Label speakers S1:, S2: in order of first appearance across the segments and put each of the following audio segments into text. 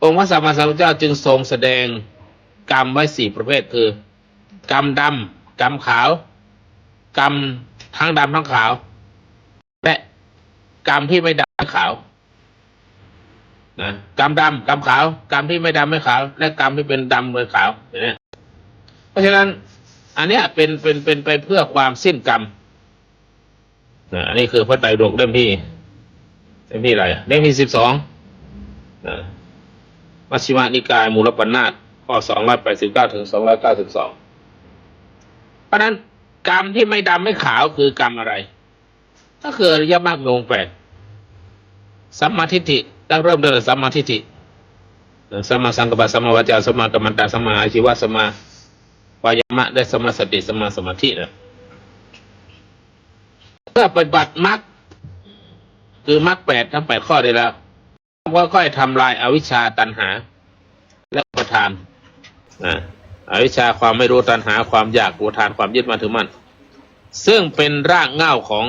S1: องค์พระสัมมาสัมพุทธเจ้าจึงทรงแสดงกรรมไว้4ประเภทคือกรรมดำกรรมขาวกรรมทั้งดำทั้งขาวและกรรมที่ไม่ดำไม่ขาวนะกรรมดำกรรมขาวกรรมที่ไม่ดำไม่ขาวและกรรมที่เป็นดำไม่ขาวอย่างนี้เพราะฉะนั้นอันนี้เป็นไปเพื่อความสิ้นกรรมนะอันนี้คือพระไตรปิฎกเล่มที่อะไรเล่มที่12นะมัชฌิมนิกายมูลปัญนาตข้อ289ถึง292เพราะนั้นกรรมที่ไม่ดำไม่ขาวคือกรรมอะไรก็คืออริยมรรคมีองค์8สัมมาทิฏฐิตั้งเริ่มด้วยสัมมาทิฏฐิสัมมาสังกัปปะสัมมาวาจาสัมมากัมมันตะสัมมาอาชีวะสัมมาวายามะได้สัมมาสติสัมมาสมาธินะเพื่อปฏิบัติมรรคคือมรรค8ทั้ง8ข้อได้แล้วก็ค่อยทำลายอวิชชาตัณหาและอุปทานอวิชชาความไม่รู้ตัณหาความอยากอุปทานความยึดมั่นถือมั่นซึ่งเป็นรากเหง้าของ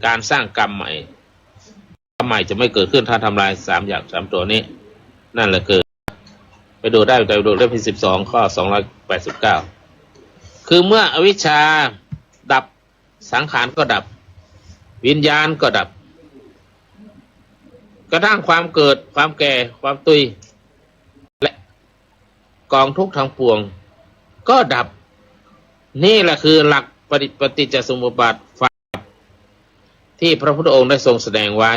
S1: การสร้างกรรมใหม่กรรมใหม่จะไม่เกิดขึ้นถ้าทำลาย3อย่าง3ตัวนี้นั่นแหละคือไปดูได้เล่มที่12ข้อ289คือเมื่ออวิชชาดับสังขารก็ดับวิญญาณก็ดับกระทั่งความเกิดความแก่ความตุยและกองทุกข์ทั้งปวงก็ดับนี่แหละคือหลักปฏิจจสมุปบาทที่พระพุทธองค์ได้ทรงแสดงไว้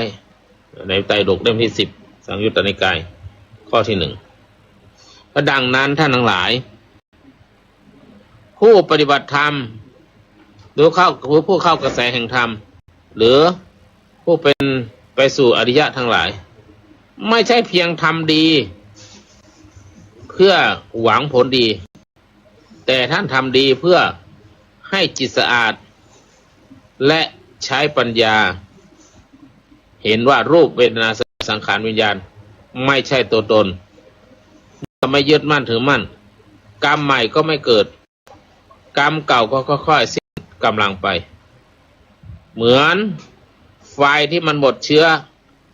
S1: ในไตรปิฎกเล่มที่10สังยุตตนิกายข้อที่1ก็ดังนั้นท่านทั้งหลายผู้ปฏิบัติธรรมหรือผู้เข้ากระแสแห่งธรรมหรือผู้เป็นไปสู่อริยะทั้งหลายไม่ใช่เพียงทำดีเพื่อหวังผลดีแต่ท่านทำดีเพื่อให้จิตสะอาดและใช้ปัญญาเห็นว่ารูปเวทนาสังขารวิญญาณไม่ใช่ตัวตนไม่ยึดมั่นถือมั่นกรรมใหม่ก็ไม่เกิดกรรมเก่าก็ค่อยๆสิ้นกำลังไปเหมือนไฟที่มันหมดเชื้อ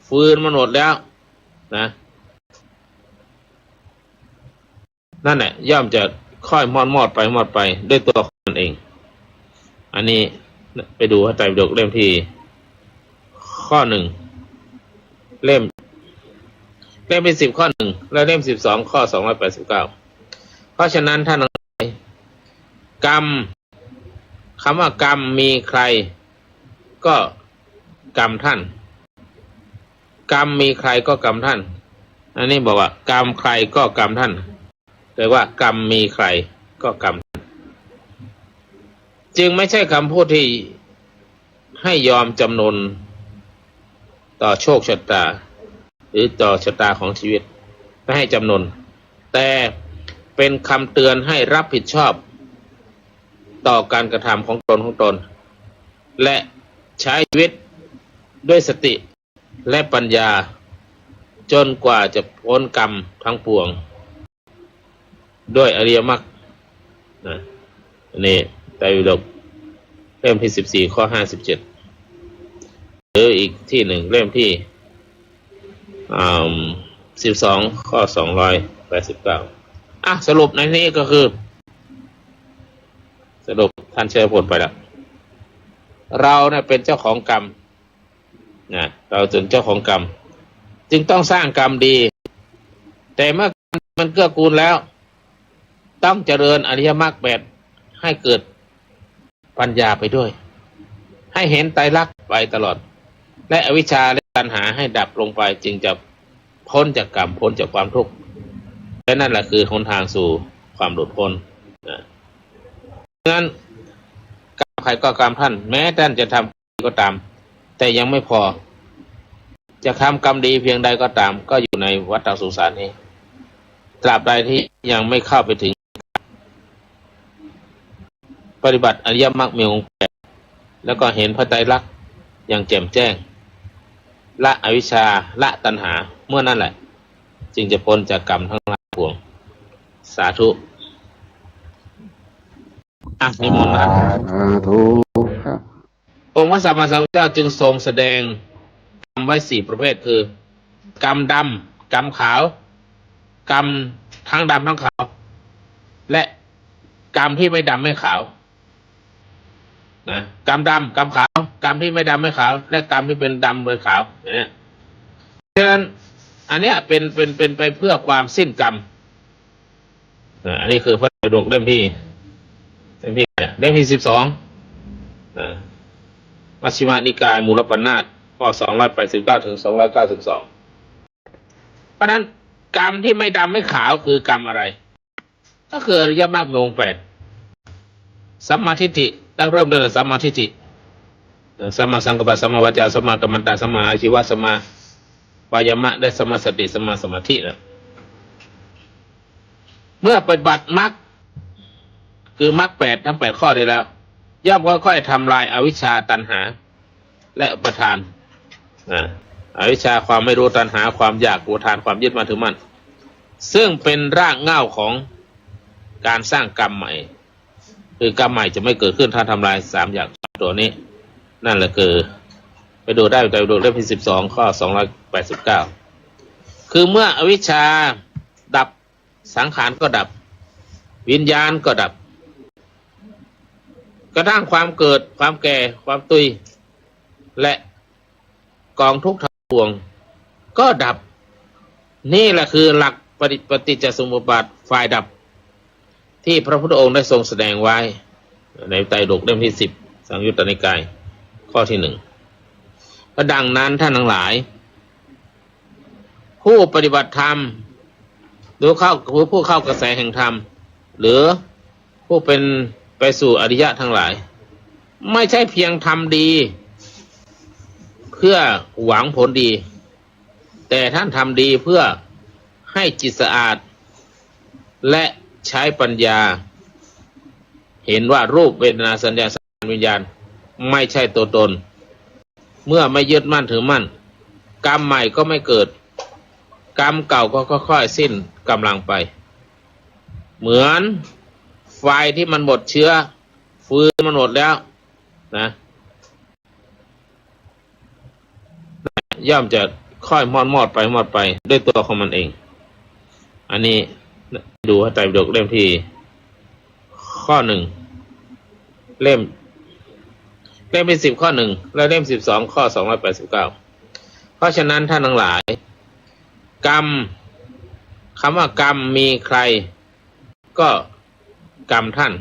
S1: ฟืนมันหมดแล้วนะนั่นแหละย่อมจะค่อยมอดไปด้วยตัวมันเองอันนี้ไปดูพระไตรปิฎกเล่มที่ข้อ1เล่มที่10ข้อ1และเล่ม12ข้อ289เพราะฉะนั้นท่านทั้งหลายกรรมคำว่ากรรมมีใครก็กรรมท่านกรรมมีใครก็กรรมท่านอันนี้บอกว่ากรรมใครก็กรรมท่านแปลว่ากรรมมีใครก็กรรมจึงไม่ใช่คำพูดที่ให้ยอมจำนนต่อโชคชะตาหรือต่อชะตาของชีวิตไม่ให้จำนนแต่เป็นคำเตือนให้รับผิดชอบต่อการกระทำของตนและใช้ชีวิตด้วยสติและปัญญาจนกว่าจะพ้นกรรมทั้งปวงด้วยอริยมรรคนี่ไตรปิฎกเล่มที่14ข้อ57หรืออีกที่หนึ่งเล่มที่12ข้อ289สรุปในนี้ก็คือสรุปท่านเชิญผลไปแล้วเราเนี่ยเป็นเจ้าของกรรมเราเป็นเจ้าของกรรมจึงต้องสร้างกรรมดีแต่เมื่อมันเกื้อกูลแล้วต้องเจริญอริยมรรค8ให้เกิดปัญญาไปด้วยให้เห็นไตรลักษณ์ไปตลอดและอวิชชาและตัณหาให้ดับลงไปจึงจะพ้นจากกรรมพ้นจากความทุกข์และนั่นแหละคือหนทางสู่ความหลุดพ้นดังนั้นกรรมใครก็กรรมท่านแม้ท่านจะทำก็ตามแต่ยังไม่พอจะทำกรรมดีเพียงใดก็ตามก็อยู่ในวัฏสงสารนี้ตราบใดที่ยังไม่เข้าไปถึงปฏิบัติอริยมรรคมีองค์8แล้วก็เห็นพระไตรลักษณ์อย่างแจ่มแจ้งละอวิชชาละตัณหาเมื่อนั่นแหละจึงจะพ้นจากกรรมทั้งหลายปวงสาธุนิมนต์นะองค์พระสัมมาสัมพุทธเจ้าจึงทรงแสดงกรรมไว้4ประเภทคือกรรมดำกรรมขาว กรรมทั้งดำทั้งขาวและกรรมที่ไม่ดำไม่ขาวนะกรรมดำกรรมขาวกรรมที่ไม่ดำไม่ขาวและกรรมที่เป็นดำเป็นขาวเนี่ยฉะนั้นอันเนี้ยเป็นไปเพื่อความสิ้นกรรมอันนี้คือพระไตรปิฎกเล่มที่12มัชฌิมานิกายมูลปัณณาสข้อ289ถึง292เพราะนั้นกรรมที่ไม่ดำไม่ขาวคือกรรมอะไรก็คืออริยมรรคมีองค์8สัมมาทิฏฐิตั้งเริ่มด้วยสัมมาทิฏฐิสัมมาสังกัปปะสัมมาวาจาสัมมากัมมันตะสัมมาอาชีวะสัมมาวายามะได้สัมมาสติสัมมาสมาธิแล้วเมื่อปฏิบัติมรรคคือมรรค8ทั้ง8ข้อได้แล้วย่อมค่อยๆทำลายอวิชชาตัณหาและอุปทานอวิชชาความไม่รู้ตัณหาความอยากอุปทานความยึดมั่นถือมั่นซึ่งเป็นรากเหง้าของการสร้างกรรมใหม่คือกรรมใหม่จะไม่เกิดขึ้นถ้าทำลาย3อย่างตัวนี้นั่นแหละคือไปดูได้ไปดูเล่มที่12ข้อ289คือเมื่ออวิชชาดับสังขารก็ดับวิญญาณก็ดับกระทั่งความเกิดความแก่ความตุยและกองทุกข์ทั้งปวงก็ดับนี่แหละคือหลักปฏิจจสมุปบาทฝ่ายดับที่พระพุทธองค์ได้ทรงแสดงไว้ในไตรปิฎกเล่มที่10สังยุตตนิกายข้อที่1ก็ดังนั้นท่านทั้งหลายผู้ปฏิบัติธรรมหรือผู้เข้ากระแสแห่งธรรมหรือผู้เป็นไปสู่อริยะทั้งหลายไม่ใช่เพียงทำดีเพื่อหวังผลดีแต่ท่านทำดีเพื่อให้จิตสะอาดและใช้ปัญญาเห็นว่ารูปเวทนาสัญญาสังขารวิญญาณไม่ใช่ตัวตนเมื่อไม่ยึดมั่นถือมั่นกรรมใหม่ก็ไม่เกิดกรรมเก่าก็ค่อยๆสิ้นกำลังไปเหมือนไฟที่มันหมดเชื้อฟืนมันหมดแล้วนะย่อมจะค่อยมอดไปด้วยตัวของมันเองอันนี้ดูไตรปิฎกเล่มที่ข้อ1เล่มที่10ข้อ1และเล่ม12ข้อ289เพราะฉะนั้นท่านทั้งหลายกรรมคำว่ากรรมมีใครก็กรรมท่าน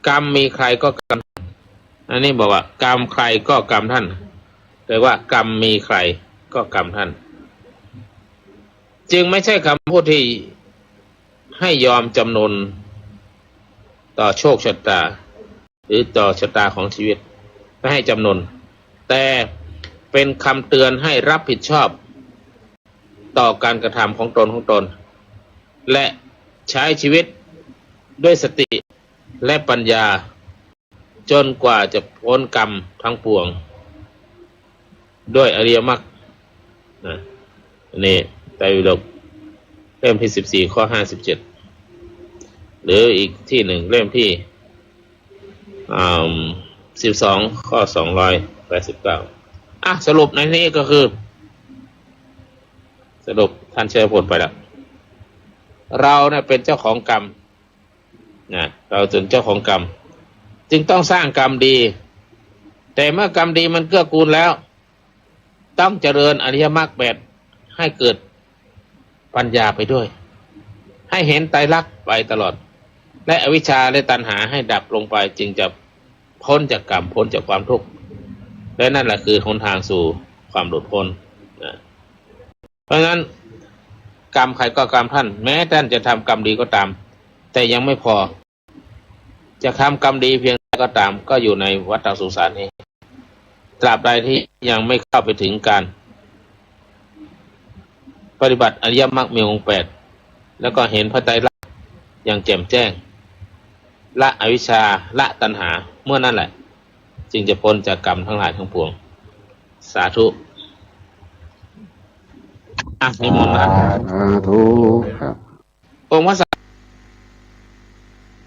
S1: กรรมมีใครก็กรรมอันนี้บอกว่ากรรมใครก็กรรมท่านแต่ว่ากรรมมีใครก็กรรมท่านจึงไม่ใช่คำพูดที่ให้ยอมจำนนต่อโชคชะตาหรือต่อชะตาของชีวิตไม่ให้จำนนแต่เป็นคำเตือนให้รับผิดชอบต่อการกระทำของตนและใช้ชีวิตด้วยสติและปัญญาจนกว่าจะพ้นกรรมทั้งปวงด้วยอริยมรรคนี่ไตรปิฎกเล่มที่14ข้อ57หรืออีกที่1เล่มที่12ข้อ289สรุปในนี้ก็คือสรุปท่านเชิญผลไปแล้วเราเนี่ยเป็นเจ้าของกรรมเราเป็นเจ้าของกรรมจึงต้องสร้างกรรมดีแต่เมื่อกรรมดีมันเกื้อกูลแล้วต้องเจริญอริยมรรค8ให้เกิดปัญญาไปด้วยให้เห็นไตรลักษณ์ไปตลอดและอวิชชาและตัณหาให้ดับลงไปจึงจะพ้นจากกรรมพ้นจากความทุกข์และนั่นแหละคือหนทางสู่ความหลุดพ้นเพราะงั้นกรรมใครก็กรรมท่านแม้ท่านจะทำกรรมดีก็ตามแต่ยังไม่พอจะทำกรรมดีเพียงใดก็ตามก็อยู่ในวัฏสงสารนี้ตราบใดที่ยังไม่เข้าไปถึงการปฏิบัติอริยมรรคมีองค์8แล้วก็เห็นพระไตรลักษณ์อย่างแจ่มแจ้งละอวิชชาละตัณหาเมื่อนั่นแหละจึงจะพ้นจากกรรมทั้งหลายทั้งปวงสาธุนิมนต์นะ
S2: สาธุครับ
S1: องค์พระ